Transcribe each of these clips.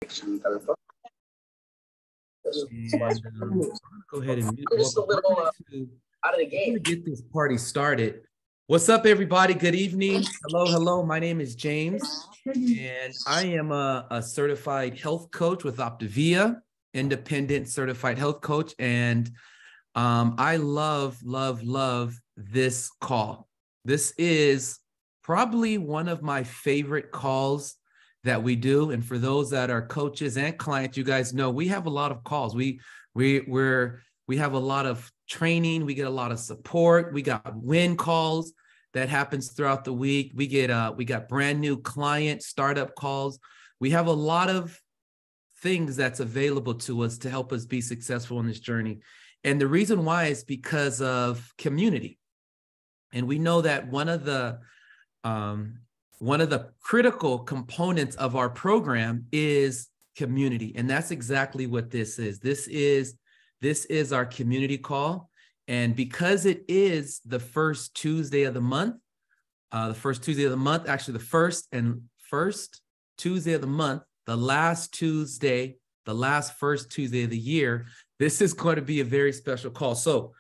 And go ahead and mute. Well, we're going to get this party started. What's up, everybody? Good evening. Hello, hello. My name is James, and I am a certified health coach with Optavia, independent certified health coach. And I love this call. This is probably one of my favorite calls that we do. And for those that are coaches and clients, you guys know we have a lot of calls. We have a lot of training. We get a lot of support. We got win calls that happens throughout the week. We got brand new client startup calls. We have a lot of things that's available to us to help us be successful in this journey. And the reason why is because of community. And we know that one of the critical components of our program is community. And that's exactly what this is. This is our community call. And because it is the first Tuesday of the month, actually the first Tuesday of the month, the last first Tuesday of the year, this is going to be a very special call. So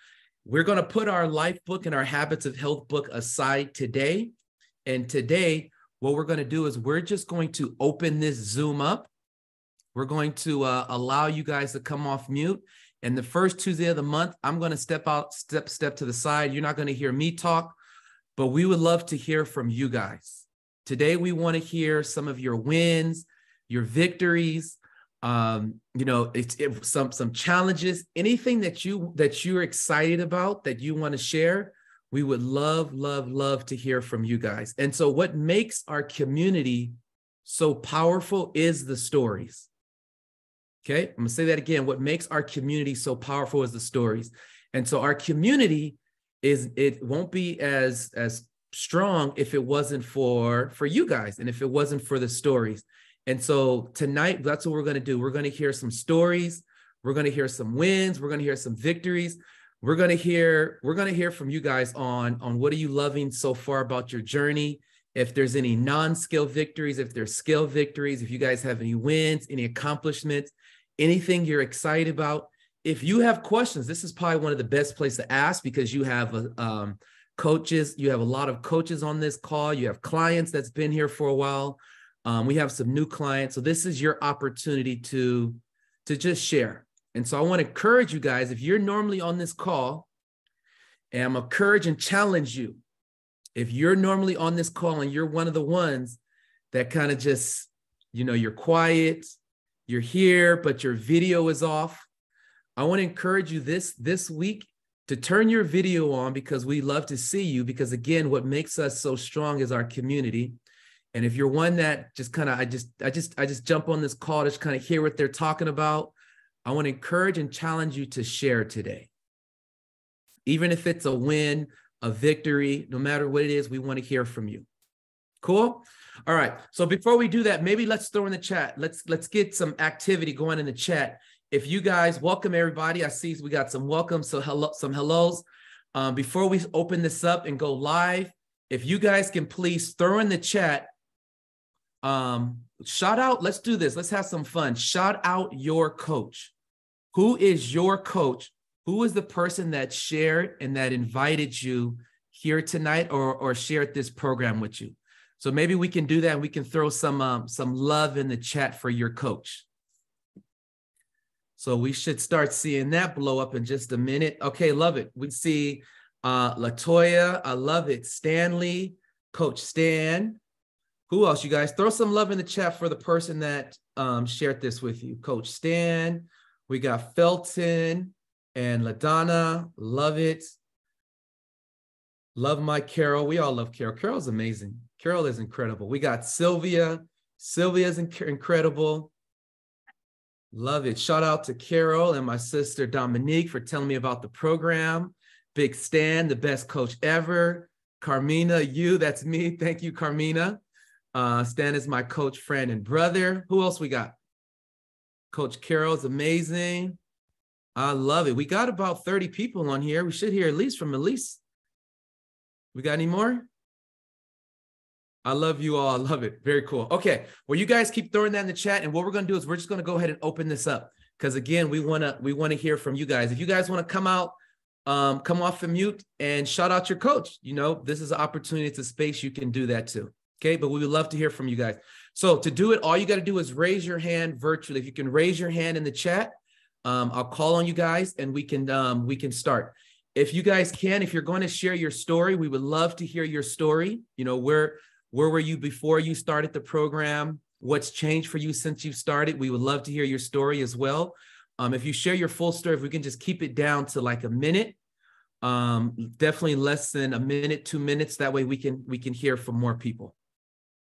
we're going to put our life book and our habits of health book aside today. And today, what we're going to do is we're just going to open this Zoom up. We're going to allow you guys to come off mute. And the first Tuesday of the month, I'm going to step to the side. You're not going to hear me talk, but we would love to hear from you guys. Today, we want to hear some of your wins, your victories, some challenges, anything that you're excited about that you want to share. We would love to hear from you guys. And so what makes our community so powerful is the stories. Okay, I'm gonna say that again. What makes our community so powerful is the stories. And so our community it won't be as strong if it wasn't for you guys and if it wasn't for the stories. And so tonight, that's what we're gonna do. We're gonna hear some stories. We're gonna hear some wins. We're gonna hear some victories. We're gonna hear from you guys on what are you loving so far about your journey. If there's any non-skill victories, if there's skill victories, if you guys have any wins, any accomplishments, anything you're excited about. If you have questions, this is probably one of the best places to ask because you have coaches. You have a lot of coaches on this call. You have clients that's been here for a while. We have some new clients. So this is your opportunity to just share. And so I want to encourage you guys, if you're normally on this call, and I'm encourage and challenge you, if you're normally on this call and you're one of the ones that kind of just, you're quiet, you're here, but your video is off, I want to encourage you this week to turn your video on because we love to see you. Because again, what makes us so strong is our community. And if you're one that just kind of, I just jump on this call to just kind of hear what they're talking about, I want to encourage and challenge you to share today. Even if it's a win, a victory, no matter what it is, we want to hear from you. Cool? All right. So before we do that, maybe let's throw in the chat. Let's get some activity going in the chat. If you guys welcome everybody, I see we got some welcomes, so some hellos. Before we open this up and go live, if you guys can please throw in the chat, shout out, let's do this. Let's have some fun. Shout out your coach. Who is your coach? Who is the person that shared and that invited you here tonight or shared this program with you? So maybe we can do that. And we can throw some love in the chat for your coach. So we should start seeing that blow up in just a minute. Okay, love it. We see Latoya. I love it. Stanley, Coach Stan. Who else, you guys? Throw some love in the chat for the person that shared this with you. Coach Stan. We got Felton and LaDonna. Love it. Love my Carol. We all love Carol. Carol's amazing. Carol is incredible. We got Sylvia. Sylvia's incredible. Love it. Shout out to Carol and my sister Dominique for telling me about the program. Big Stan, the best coach ever. Carmina, that's me. Thank you, Carmina. Stan is my coach, friend, and brother. Who else we got? Coach Carol's amazing. I love it. We got about 30 people on here. We should hear at least from Elise. We got any more? I love you all. I love it. Very cool. Okay. Well, you guys keep throwing that in the chat. And what we're going to do is we're just going to go ahead and open this up. Because again, we want to hear from you guys. If you guys want to come out, come off and mute and shout out your coach. You know, this is an opportunity. It's a space you can do that too. Okay. But we would love to hear from you guys. So to do it, all you got to do is raise your hand virtually. If you can raise your hand in the chat, I'll call on you guys and we can start. If you guys can, if you're going to share your story, we would love to hear your story. You know, where were you before you started the program? What's changed for you since you started? We would love to hear your story as well. If you share your full story, if we can just keep it down to like a minute, definitely less than a minute, 2 minutes. That way we can hear from more people.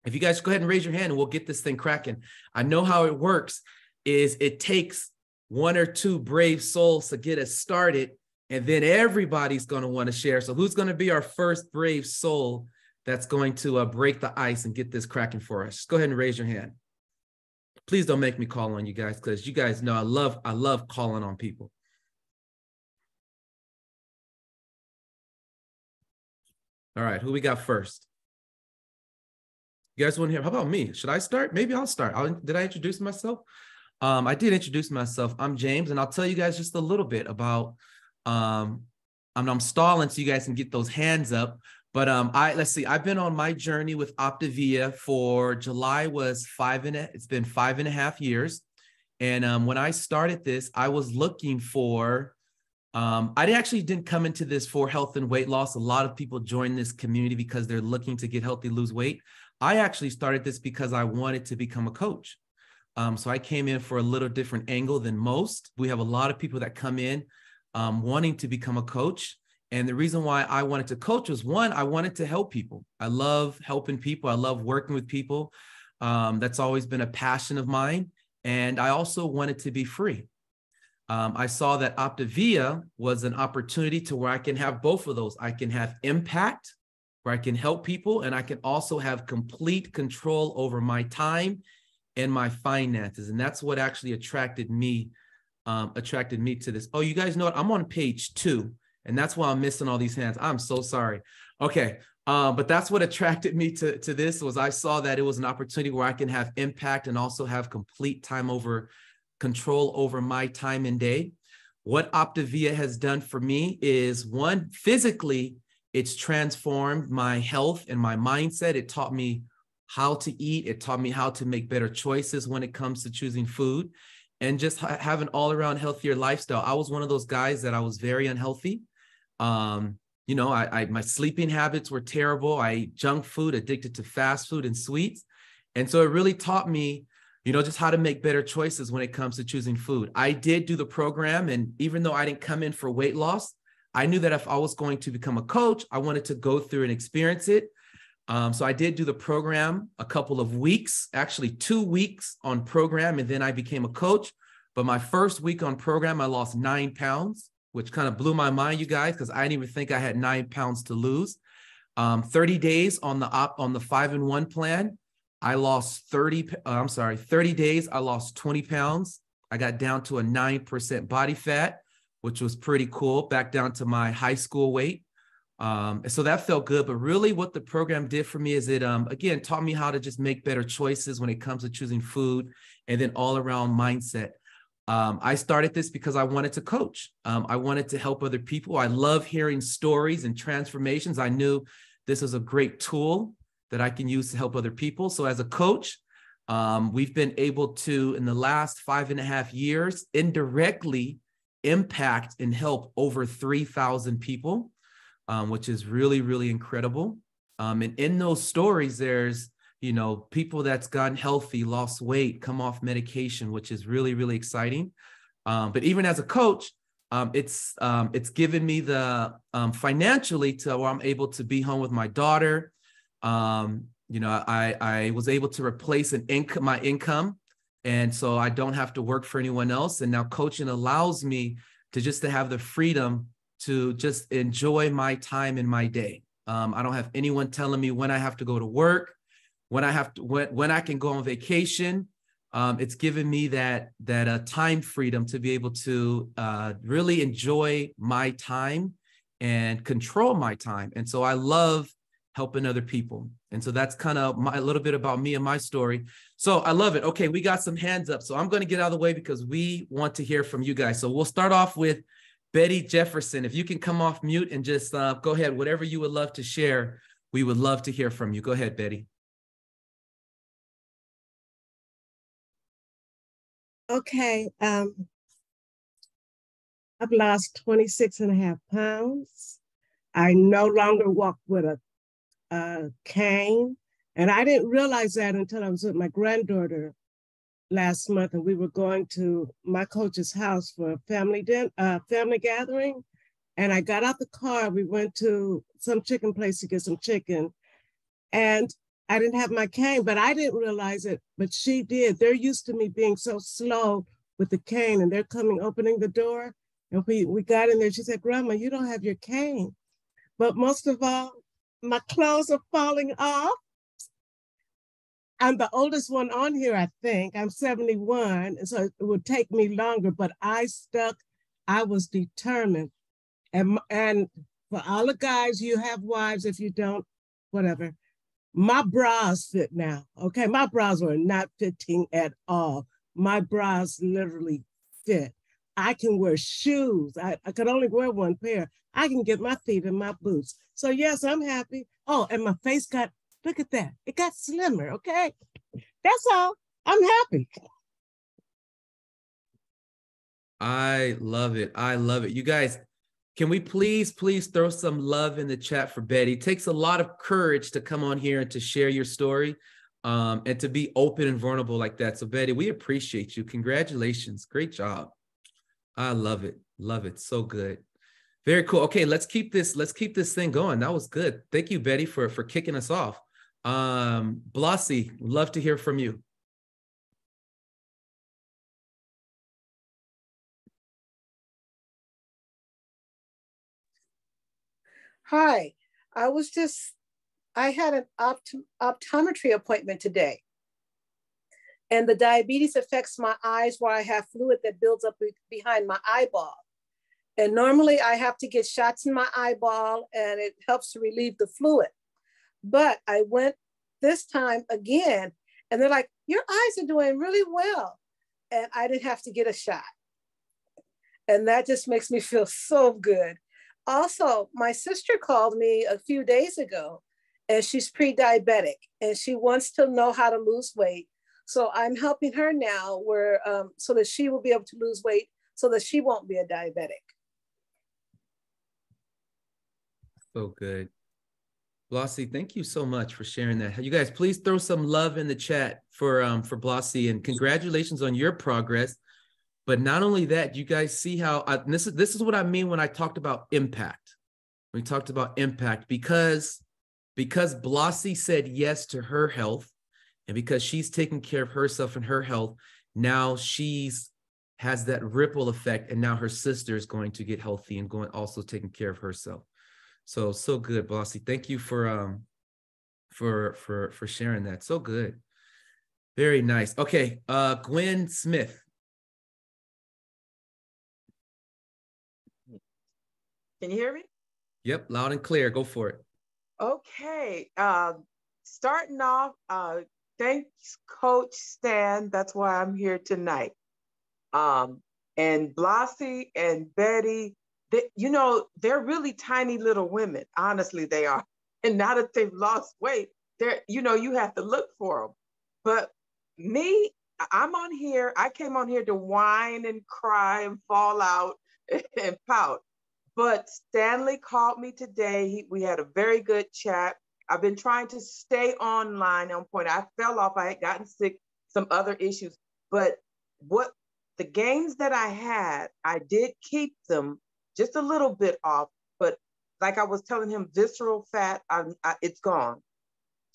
If you guys go ahead and raise your hand and we'll get this thing cracking. I know how it works is it takes 1 or 2 brave souls to get us started, and then everybody's going to want to share. So who's going to be our first brave soul that's going to break the ice and get this cracking for us? Just go ahead and raise your hand. Please don't make me call on you guys, because you guys know I love calling on people. All right, who we got first? You guys want to hear? How about me? Should I start? Maybe I'll start. Did I introduce myself? I did introduce myself. I'm James, and I'll tell you guys just a little bit about. I'm stalling so you guys can get those hands up. But let's see. I've been on my journey with Optavia for July was it's been 5.5 years. And when I started this, I was looking for. I actually didn't come into this for health and weight loss. A lot of people join this community because they're looking to get healthy, lose weight. I actually started this because I wanted to become a coach. So I came in for a little different angle than most. We have a lot of people that come in wanting to become a coach. And the reason why I wanted to coach was, one, I wanted to help people. I love helping people. I love working with people. That's always been a passion of mine. And I also wanted to be free. I saw that Optavia was an opportunity to where I can have both of those. I can have impact, where I can help people, and I can also have complete control over my time and my finances. And that's what actually attracted me to this. Oh, you guys know what? I'm on page 2, and that's why I'm missing all these hands. I'm so sorry. Okay. But that's what attracted me to this, was I saw that it was an opportunity where I can have impact and also have complete control over my time and day. What Optavia has done for me is, one, physically, it's transformed my health and my mindset. It taught me how to eat. It taught me how to make better choices when it comes to choosing food and just have an all-around healthier lifestyle. I was one of those guys that I was very unhealthy. You know, my sleeping habits were terrible. I ate junk food, addicted to fast food and sweets. And so it really taught me, you know, just how to make better choices when it comes to choosing food. I did do the program, and even though I didn't come in for weight loss, I knew that if I was going to become a coach, I wanted to go through and experience it. So I did do the program a couple of weeks, actually 2 weeks on program, and then I became a coach. But my first week on program, I lost 9 pounds, which kind of blew my mind, you guys, because I didn't even think I had 9 pounds to lose. 30 days on the 5-in-1 plan, I lost 30 days, I lost 20 pounds. I got down to a 9% body fat, which was pretty cool, back down to my high school weight. So that felt good. But really what the program did for me is it, again, taught me how to just make better choices when it comes to choosing food, and then all around mindset. I started this because I wanted to coach. I wanted to help other people. I love hearing stories and transformations. I knew this was a great tool that I can use to help other people. So as a coach, we've been able to, in the last 5.5 years, indirectly impact and help over 3,000 people, which is really, really incredible. And in those stories, there's, you know, people that's gotten healthy, lost weight, come off medication, which is really, really exciting. But even as a coach, it's given me the financially to where I'm able to be home with my daughter. You know, I was able to replace my income. And so I don't have to work for anyone else. And now coaching allows me to have the freedom to just enjoy my time in my day. I don't have anyone telling me when I have to go to work, when I can go on vacation. It's given me that time freedom to be able to really enjoy my time and control my time. And so I love helping other people. And so that's kind of a little bit about me and my story. So I love it. Okay, we got some hands up. So I'm going to get out of the way because we want to hear from you guys. So we'll start off with Betty Jefferson. If you can come off mute and just go ahead, whatever you would love to share, we would love to hear from you. Go ahead, Betty. Okay, I've lost 26.5 pounds. I no longer walk with a cane. And I didn't realize that until I was with my granddaughter last month, and we were going to my coach's house for a family gathering. And I got out the car, we went to some chicken place to get some chicken. And I didn't have my cane, but I didn't realize it, but she did. They're used to me being so slow with the cane, and they're opening the door. And we got in there, she said, Grandma, you don't have your cane. But most of all, my clothes are falling off. I'm the oldest one on here, I think. I'm 71, and so it would take me longer, but I stuck. I was determined. And for all the guys, you have wives. If you don't, whatever. My bras fit now, okay? My bras were not fitting at all. My bras literally fit. I can wear shoes. I could only wear one pair. I can get my feet in my boots. So yes, I'm happy. Oh, and my face look at that. It got slimmer, okay? That's all. I'm happy. I love it. I love it. You guys, can we please throw some love in the chat for Betty? It takes a lot of courage to come on here and to share your story and to be open and vulnerable like that. So Betty, we appreciate you. Congratulations. Great job. I love it. Love it. So good. Very cool. Okay, let's keep this thing going. That was good. Thank you, Betty, for kicking us off. Blasi, would love to hear from you. Hi, I had an optometry appointment today. And the diabetes affects my eyes where I have fluid that builds up behind my eyeball. And normally I have to get shots in my eyeball and it helps to relieve the fluid. But I went this time again and they're like, your eyes are doing really well. And I didn't have to get a shot. And that just makes me feel so good. Also, my sister called me a few days ago and she's pre-diabetic and she wants to know how to lose weight. So I'm helping her now so that she will be able to lose weight so that she won't be a diabetic. So good. Blasi, thank you so much for sharing that. You guys, please throw some love in the chat for Blasi, and congratulations on your progress. But not only that, you guys see how this is what I mean when I talked about impact. We talked about impact because Blasi said yes to her health, and because she's taking care of herself and her health, now has that ripple effect, and now her sister is going to get healthy and also taking care of herself. So good, Blasi. Thank you for sharing that. So good. Very nice. Okay, Gwen Smith. Can you hear me? Yep, loud and clear. Go for it. Okay. Starting off, thanks, Coach Stan. That's why I'm here tonight. And Blasi and Betty, they're really tiny little women. Honestly, they are. And now that they've lost weight, you have to look for them. But me, I'm on here. I came on here to whine and cry and fall out and pout. But Stanley called me today. We had a very good chat. I've been trying to stay online on point. I fell off. I had gotten sick, some other issues. But the gains that I had, I did keep them just a little bit off. But like I was telling him, visceral fat, it's gone.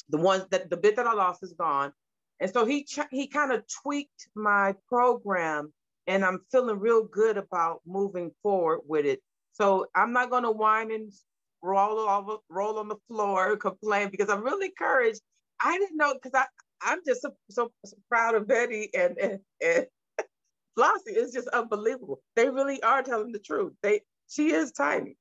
The bit that I lost is gone. And so he kind of tweaked my program, and I'm feeling real good about moving forward with it. So I'm not going to whine and roll on the floor, complain, because I'm really encouraged. I didn't know, because I'm just so proud of Betty and Blasi. It's just unbelievable. They really are telling the truth. She is tiny.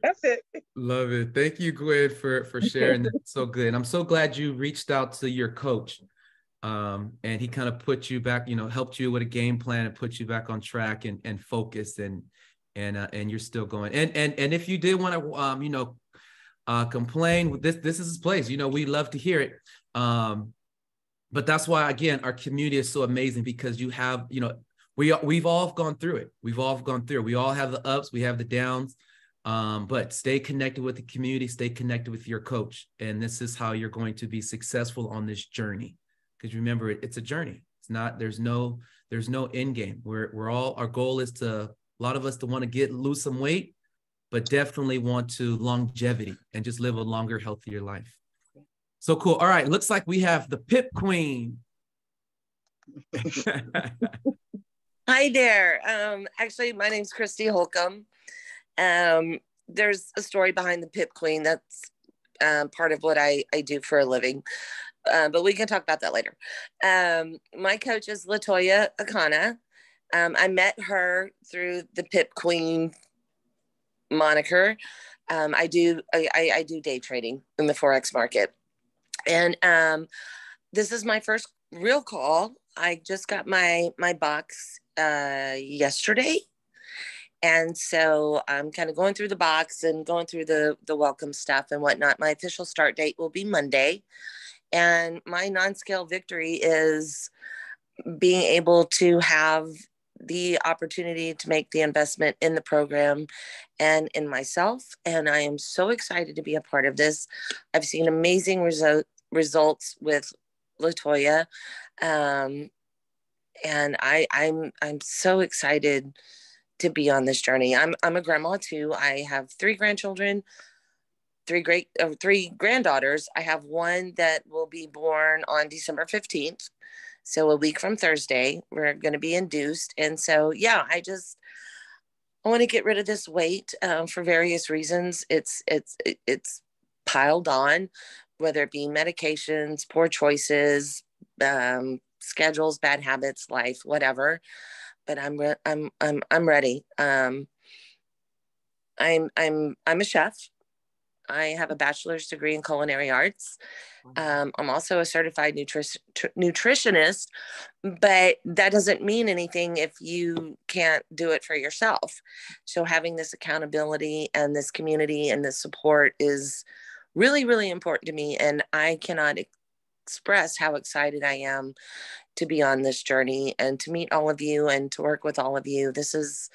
That's it. Love it. Thank you, Gwen, for sharing that. So good. And I'm so glad you reached out to your coach. And he kind of put you back, helped you with a game plan and put you back on track and focused and you're still going. And if you did want to complain, this is his place. We love to hear it. But that's why, again, our community is so amazing, because you have, we've all gone through it. We've all gone through it. We all have the ups, we have the downs. But stay connected with the community, stay connected with your coach. And this is how you're going to be successful on this journey. Because remember, it's a journey. It's not, there's no end game. We're all, our goal is a lot of us to want to lose some weight, but definitely want to longevity and just live a longer, healthier life. So cool. All right. Looks like we have the Pip Queen. Hi there. Actually, my name's Christy Holcomb. There's a story behind the Pip Queen. That's part of what I do for a living. But we can talk about that later. My coach is Latoya Akana. I met her through the Pip Queen moniker. I do day trading in the Forex market. And this is my first real call. I just got my box yesterday. And so I'm kind of going through the box and going through the welcome stuff and whatnot. My official start date will be Monday. And my non-scale victory is being able to have the opportunity to make the investment in the program and in myself. And I am so excited to be a part of this. I've seen amazing results with Latoya. And I'm so excited to be on this journey. I'm a grandma too. I have 3 grandchildren, 3 granddaughters. I have one that will be born on December 15th. So a week from Thursday, we're going to be induced. And so, yeah, I want to get rid of this weight for various reasons. It's piled on, whether it be medications, poor choices, schedules, bad habits, life, whatever. But I'm ready. I'm a chef. I have a bachelor's degree in culinary arts. I'm also a certified nutritionist, but that doesn't mean anything if you can't do it for yourself. So having this accountability and this community and this support is really, really important to me. And I cannot express how excited I am to be on this journey and to meet all of you and to work with all of you. This is,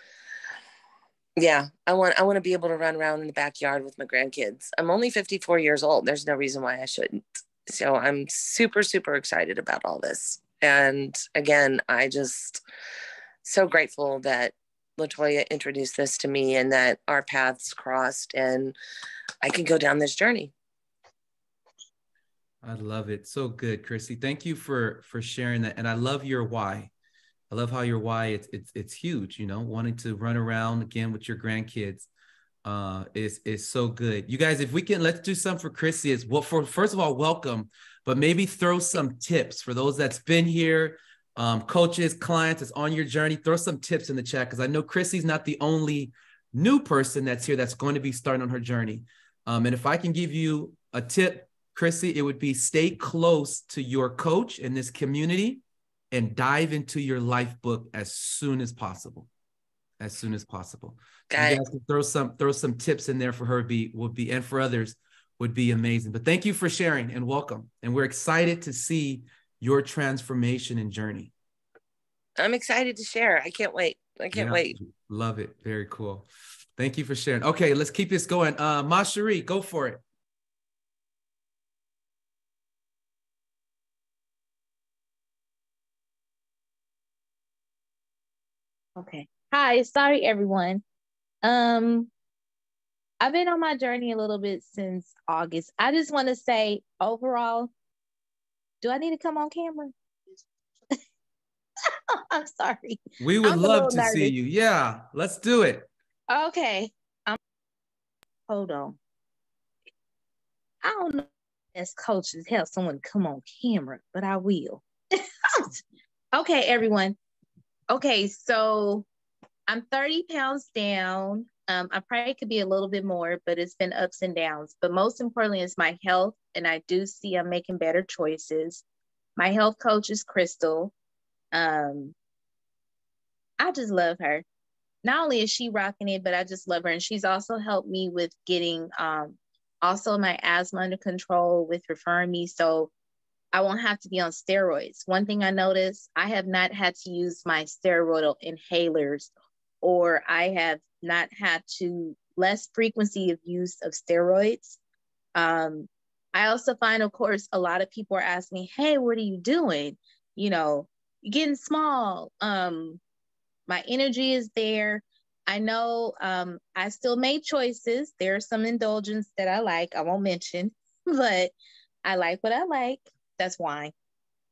yeah, I want to be able to run around in the backyard with my grandkids. I'm only 54 years old. There's no reason why I shouldn't. So I'm super, super excited about all this. And again, I just so grateful that Latoya introduced this to me and that our paths crossed and I can go down this journey. I love it. So good, Chrissy. Thank you for sharing that. And I love your why. I love how your why it's huge, wanting to run around again with your grandkids is so good. You guys, if we can, let's do something for Chrissy first of all, welcome, but maybe throw some tips for those that's been here, coaches, clients that's on your journey, throw some tips in the chat. Cause I know Chrissy's not the only new person that's here that's going to be starting on her journey. And if I can give you a tip, Chrissy, it would be stay close to your coach in this community and dive into your life book as soon as possible. As soon as possible. You guys can throw some tips in there for her and for others would be amazing. But thank you for sharing and welcome. And we're excited to see your transformation and journey. I'm excited to share. I can't wait. Wait. Love it. Very cool. Thank you for sharing. Okay, let's keep this going. Masherie, go for it. Okay. Hi, sorry everyone. I've been on my journey a little bit since August. I just want to say overall, do I need to come on camera? I'm sorry. We would love to see you. Yeah, let's do it. Okay. Hold on. I don't know as coaches help someone come on camera, but I will. Okay, everyone. Okay, so I'm 30 pounds down. I probably could be a little bit more, but it's been ups and downs. But most importantly is my health, and I do see I'm making better choices. My health coach is Crystal. I just love her. Not only is she rocking it, but I just love her. And she's also helped me with getting also my asthma under control with referring me. So I won't have to be on steroids. One thing I noticed, I have not had to use my steroidal inhalers, or I have not had to less frequency of use of steroids. I also find, of course, a lot of people are asking me, hey, what are you doing? You know, you're getting small. My energy is there. I know I still made choices. There are some indulgence that I like. I won't mention, but I like what I like. That's wine.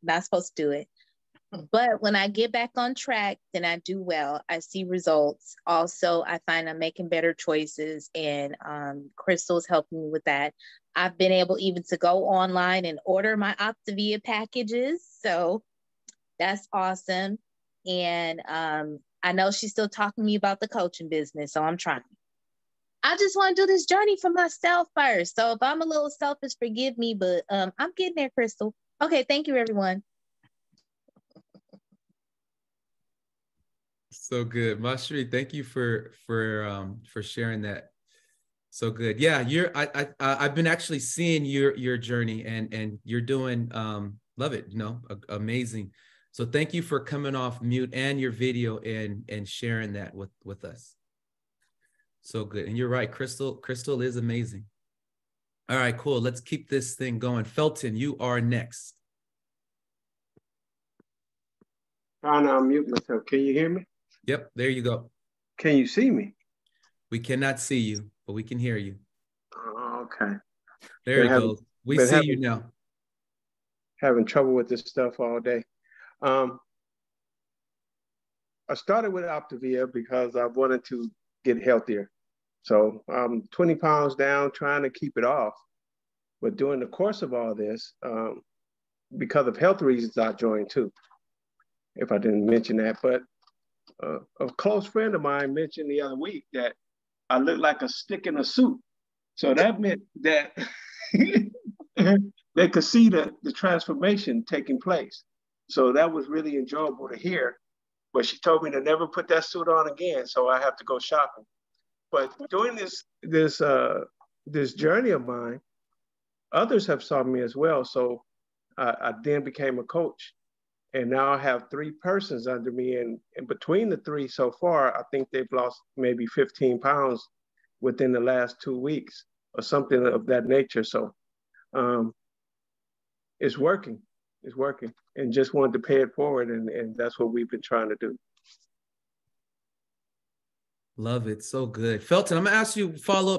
Not supposed to do it. But when I get back on track, then I do well. I see results. Also, I find I'm making better choices, and Crystal's helping me with that. I've been able even to go online and order my Optavia packages. So that's awesome. And I know she's still talking to me about the coaching business, so I'm trying. I just want to do this journey for myself first. So if I'm a little selfish, forgive me, but I'm getting there, Crystal. Okay, thank you, everyone. So good, Mashri. Thank you for sharing that. So good. Yeah, I've been actually seeing your journey, and you're doing love it. You know, amazing. So thank you for coming off mute and your video and sharing that with us. So good. And you're right, Crystal is amazing. All right, cool. Let's keep this thing going. Felton, you are next. Trying to unmute myself. Can you hear me? Yep, there you go. Can you see me? We cannot see you, but we can hear you. Oh, okay. There you go. We see you now. Having trouble with this stuff all day. I started with Optavia because I wanted to get healthier. So I'm 20 pounds down, trying to keep it off. But during the course of all this, because of health reasons, I joined too, if I didn't mention that. But a close friend of mine mentioned the other week that I look like a stick in a soup. So that meant that they could see the transformation taking place. So that was really enjoyable to hear. But she told me to never put that suit on again, so I have to go shopping. But during this journey of mine, others have saw me as well. So I then became a coach. And now I have 3 persons under me. And between the 3 so far, I think they've lost maybe 15 pounds within the last 2 weeks or something of that nature. So it's working. It's working. And just wanted to pay it forward. And that's what we've been trying to do. Love it. So good. Felton, I'm going to ask you follow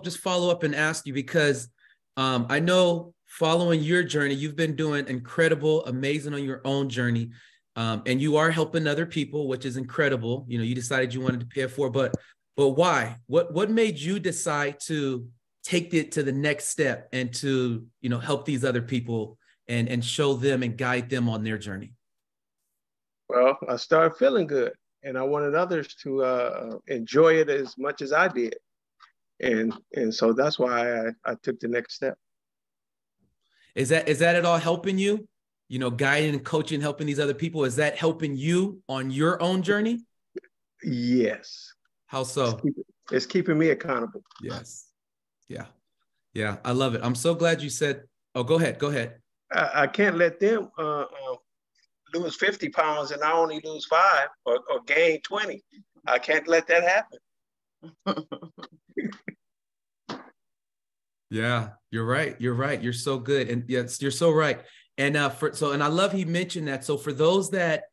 up and ask you, because I know following your journey, you've been doing incredible, amazing on your own journey. And you are helping other people, which is incredible. You know, you decided you wanted to pay it forward, but why? What made you decide to take it to the next step and to, you know, help these other people and show them and guide them on their journey? Well, I started feeling good, and I wanted others to enjoy it as much as I did. And so that's why I took the next step. Is that at all helping you? You know, guiding and coaching, helping these other people. Is that helping you on your own journey? Yes. How so? It's keeping me accountable. Yes. Yeah. I love it. I'm so glad you said, oh, go ahead. I can't let them lose 50 pounds and I only lose 5 or gain 20. I can't let that happen. Yeah, you're right. You're so good. And yes, you're so right. And and I love he mentioned that. So for those that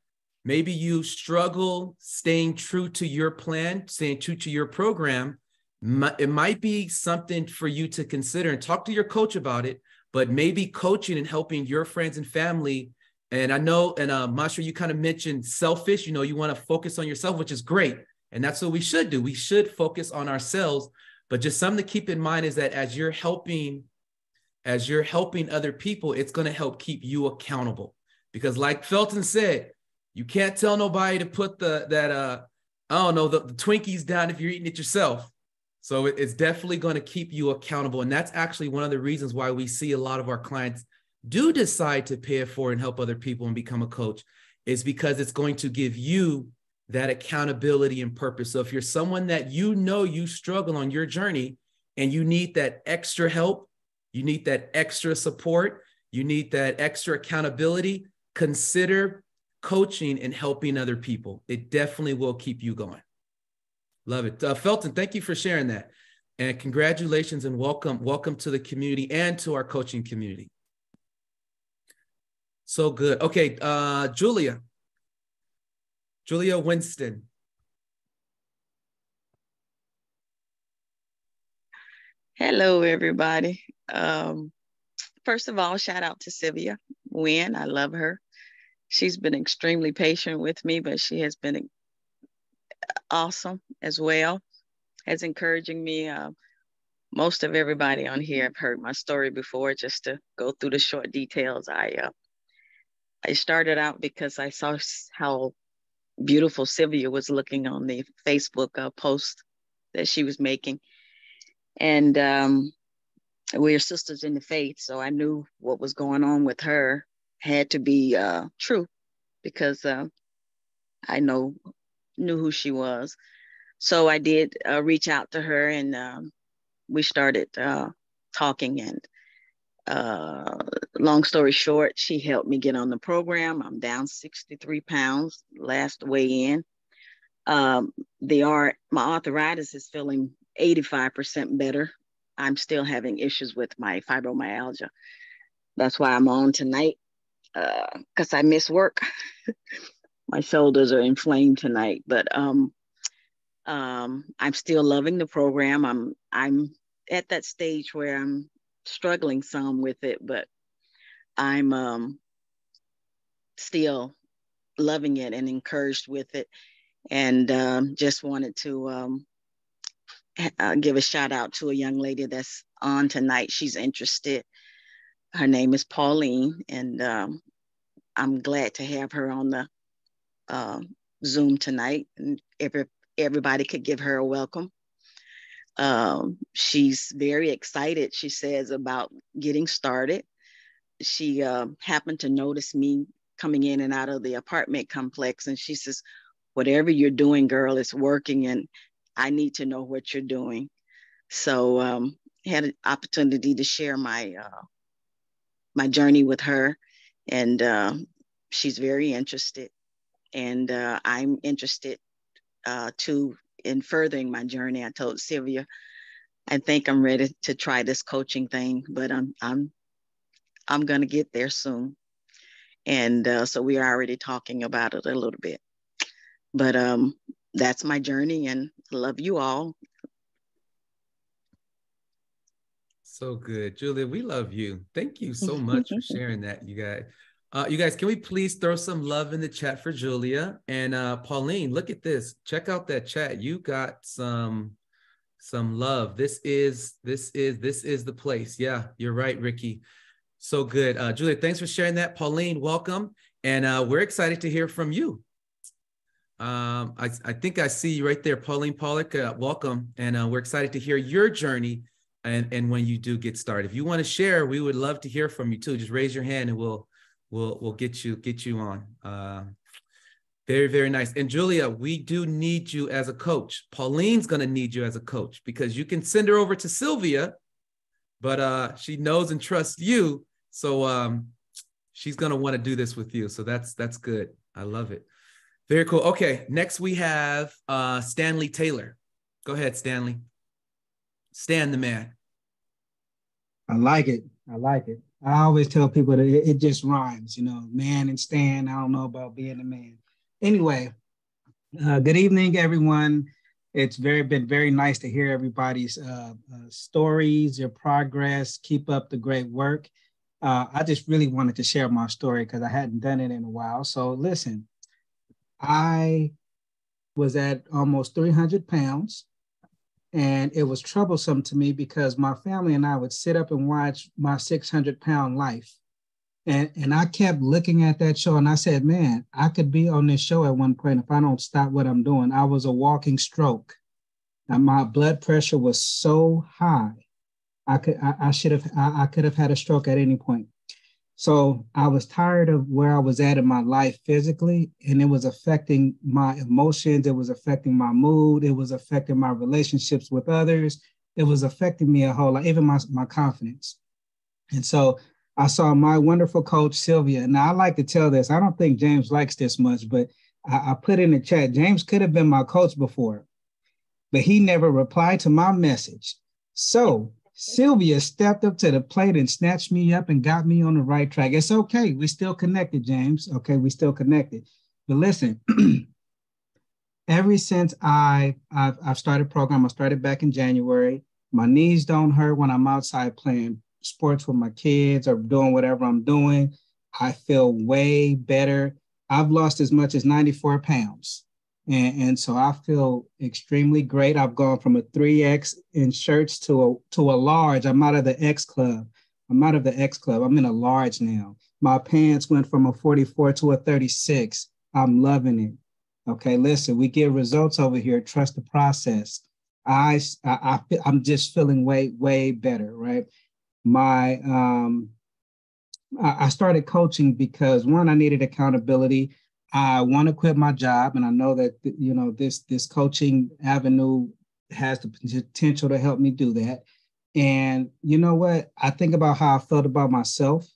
maybe you struggle staying true to your plan, staying true to your program, it might be something for you to consider and talk to your coach about it, but maybe coaching and helping your friends and family. And I know, and Mashri, you kind of mentioned selfish, you know, you want to focus on yourself, which is great. And that's what we should do. We should focus on ourselves. But just something to keep in mind is that as you're helping other people, it's going to help keep you accountable. Because like Felton said, you can't tell nobody to put the Twinkies down if you're eating it yourself. So it's definitely going to keep you accountable. And that's actually one of the reasons why we see a lot of our clients do decide to pay it forward and help other people and become a coach, is because it's going to give you that accountability and purpose. So if you're someone that you struggle on your journey and you need that extra help, you need that extra support, you need that extra accountability, consider coaching and helping other people. It definitely will keep you going. Love it. Felton, thank you for sharing that. And congratulations and welcome to the community and to our coaching community. So good. Okay, Julia Winston. Hello, everybody. First of all, shout out to Sylvia Wynn. I love her. She's been extremely patient with me, but she has been awesome as well as encouraging me. Most of everybody on here have heard my story before. Just to go through the short details, I started out because I saw how beautiful Sylvia was looking on the Facebook post that she was making. And we're sisters in the faith, so I knew what was going on with her had to be true, because I knew who she was. So I did reach out to her, and we started talking. And long story short, she helped me get on the program. I'm down 63 pounds last weigh in. My arthritis is feeling 85% better. I'm still having issues with my fibromyalgia. That's why I'm on tonight, because I miss work. My shoulders are inflamed tonight, but I'm still loving the program. I'm at that stage where I'm struggling some with it, but I'm still loving it and encouraged with it. And just wanted to give a shout out to a young lady that's on tonight. She's interested. Her name is Pauline, and I'm glad to have her on the Zoom tonight, and everybody could give her a welcome. She's very excited, she says, about getting started. She happened to notice me coming in and out of the apartment complex, and she says, whatever you're doing, girl, it's working, and I need to know what you're doing. So had an opportunity to share my my journey with her, and she's very interested, and I'm interested too in furthering my journey. I told Sylvia, I think I'm ready to try this coaching thing, but I'm gonna get there soon, and so we are already talking about it a little bit. But that's my journey, and I love you all. So good. Julia, we love you. Thank you so much for sharing that, you guys. You guys, can we please throw some love in the chat for Julia? And Pauline, look at this. Check out that chat. You got some love. This is the place. Yeah, you're right, Ricky. So good. Julia, thanks for sharing that. Pauline, welcome. And we're excited to hear from you. I think I see you right there, Pauline Pollock. Welcome. And we're excited to hear your journey and when you do get started. If you want to share, we would love to hear from you too. Just raise your hand and we'll get you on. Very, very nice. And Julia, we do need you as a coach. Pauline's going to need you as a coach, because you can send her over to Sylvia, but she knows and trusts you. So she's going to want to do this with you. So that's good. I love it. Very cool. Okay. Next we have Stanley Taylor. Go ahead, Stanley. Stan the man. I like it. I always tell people that it just rhymes, man and Stan. I don't know about being a man. Anyway, good evening, everyone. It's been very nice to hear everybody's stories, your progress. Keep up the great work. I just really wanted to share my story because I hadn't done it in a while. So listen, I was at almost 300 pounds. And it was troublesome to me because my family and I would sit up and watch my 600-pound life. And I kept looking at that show and I said, man, I could be on this show at one point if I don't stop what I'm doing. I was a walking stroke. And my blood pressure was so high, I could have had a stroke at any point. So I was tired of where I was at in my life physically, and it was affecting my emotions. It was affecting my mood. It was affecting my relationships with others. It was affecting me a whole lot, even my confidence. And so I saw my wonderful coach, Sylvia. Now I like to tell this, I don't think James likes this much, but I put in the chat, James could have been my coach before, but he never replied to my message. So Sylvia stepped up to the plate and snatched me up and got me on the right track. It's okay. We still connected, James. Okay, we still connected. But listen, ever since I've started program, I started back in January. My knees don't hurt when I'm outside playing sports with my kids or doing whatever I'm doing. I feel way better. I've lost as much as 94 pounds. And so I feel extremely great. I've gone from a 3X in shirts to a large. I'm out of the X club. I'm in a large now. My pants went from a 44 to a 36. I'm loving it. Okay, listen, we get results over here. Trust the process. I'm just feeling way better, right? I started coaching because, one, I needed accountability. I want to quit my job, and I know that, you know, this coaching avenue has the potential to help me do that. And you know what? I think about how I felt about myself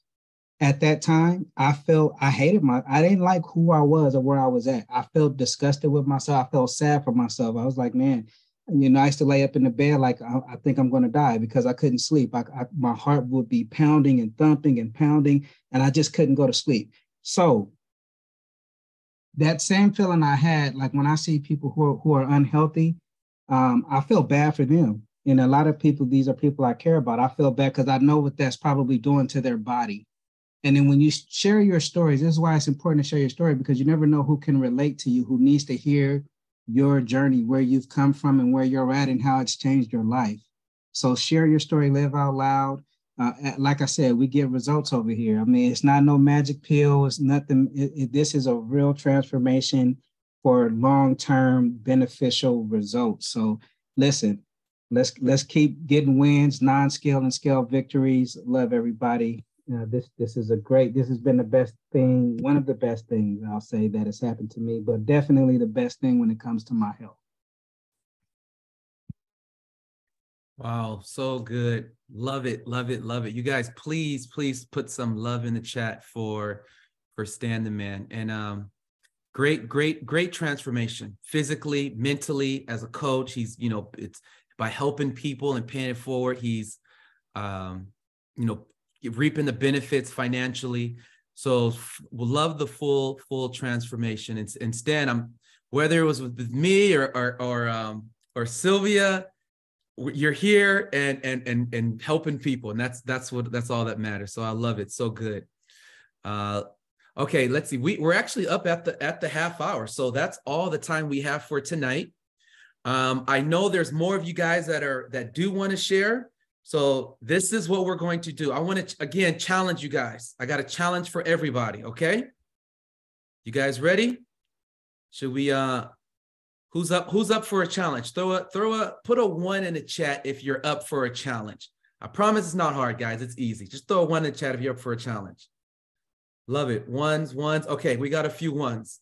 at that time. I didn't like who I was or where I was at. I felt disgusted with myself. I felt sad for myself. I was like, man, you know, I used to lay up in the bed like I think I'm going to die because I couldn't sleep. My heart would be pounding and thumping and pounding, and I just couldn't go to sleep. So that same feeling I had, like when I see people who are unhealthy, I feel bad for them. And a lot of people, these are people I care about. I feel bad because I know what that's probably doing to their body. And then when you share your stories, this is why it's important to share your story, because you never know who can relate to you, who needs to hear your journey, where you've come from and where you're at and how it's changed your life. So share your story, live out loud. Like I said, we get results over here. I mean, it's not no magic pill. It's nothing. This is a real transformation for long-term beneficial results. So listen, let's keep getting wins, non-scale and scale victories. Love everybody. This has been the best thing, one of the best things I'll say that has happened to me, but definitely the best thing when it comes to my health. Wow, so good. Love it, love it, love it. You guys, please put some love in the chat for Stan the Man. And great transformation, physically, mentally, as a coach. He's, you know, it's by helping people and paying it forward. He's, you know, reaping the benefits financially. So we'll love the full transformation. And Stan, whether it was with me or Sylvia, you're here and helping people, and that's all that matters. So I love it. So good. Okay, let's see. We're actually up at the half hour, so that's all the time we have for tonight. I know there's more of you guys that do want to share. So this is what we're going to do. I want to again challenge you guys. I got a challenge for everybody. Okay, you guys ready? Should we? Who's up for a challenge? Put a 1 in the chat if you're up for a challenge. I promise it's not hard, guys. It's easy. Just throw a 1 in the chat if you're up for a challenge. Love it. Ones. Okay, we got a few ones.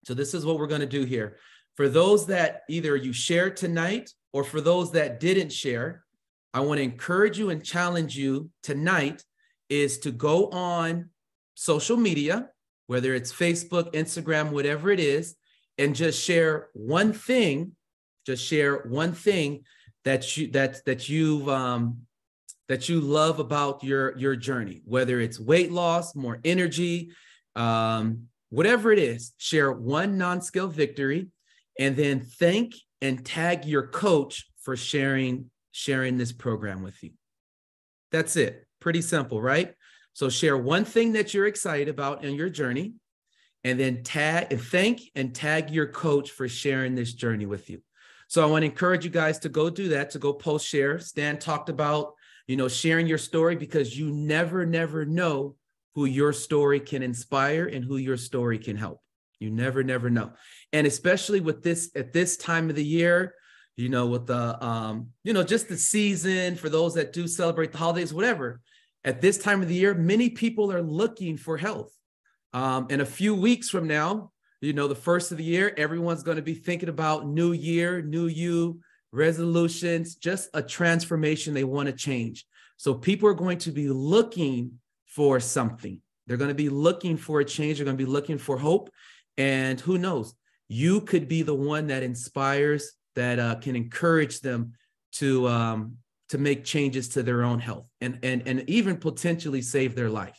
So this is what we're going to do here. For those that either you shared tonight or for those that didn't share, I want to encourage you and challenge you tonight is to go on social media, whether it's Facebook, Instagram, whatever it is, and just share one thing. Just share one thing that you love about your journey, whether it's weight loss, more energy, whatever it is. Share one non-scale victory, and then thank and tag your coach for sharing this program with you. That's it. Pretty simple, right? So share one thing that you're excited about in your journey, and then thank and tag your coach for sharing this journey with you. So I want to encourage you guys to go do that, to go post share. Stan talked about, sharing your story, because you never know who your story can inspire and who your story can help. You never know. And especially with this, at this time of the year, with the, just the season, for those that do celebrate the holidays, whatever. At this time of the year, many people are looking for health. In a few weeks from now, the first of the year, everyone's going to be thinking about new year, new you, resolutions, just a transformation they want to change. So people are going to be looking for something. They're going to be looking for a change. They're going to be looking for hope. And who knows, you could be the one that inspires, that can encourage them to make changes to their own health and even potentially save their life.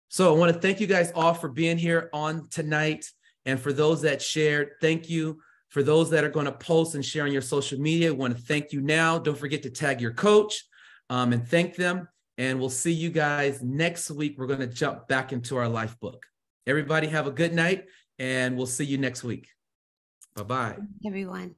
So I want to thank you guys all for being here on tonight. And for those that shared, thank you. For those that are going to post and share on your social media, I want to thank you now. Don't forget to tag your coach and thank them. And we'll see you guys next week. We're going to jump back into our life book. Everybody have a good night, and we'll see you next week. Bye-bye. Everyone.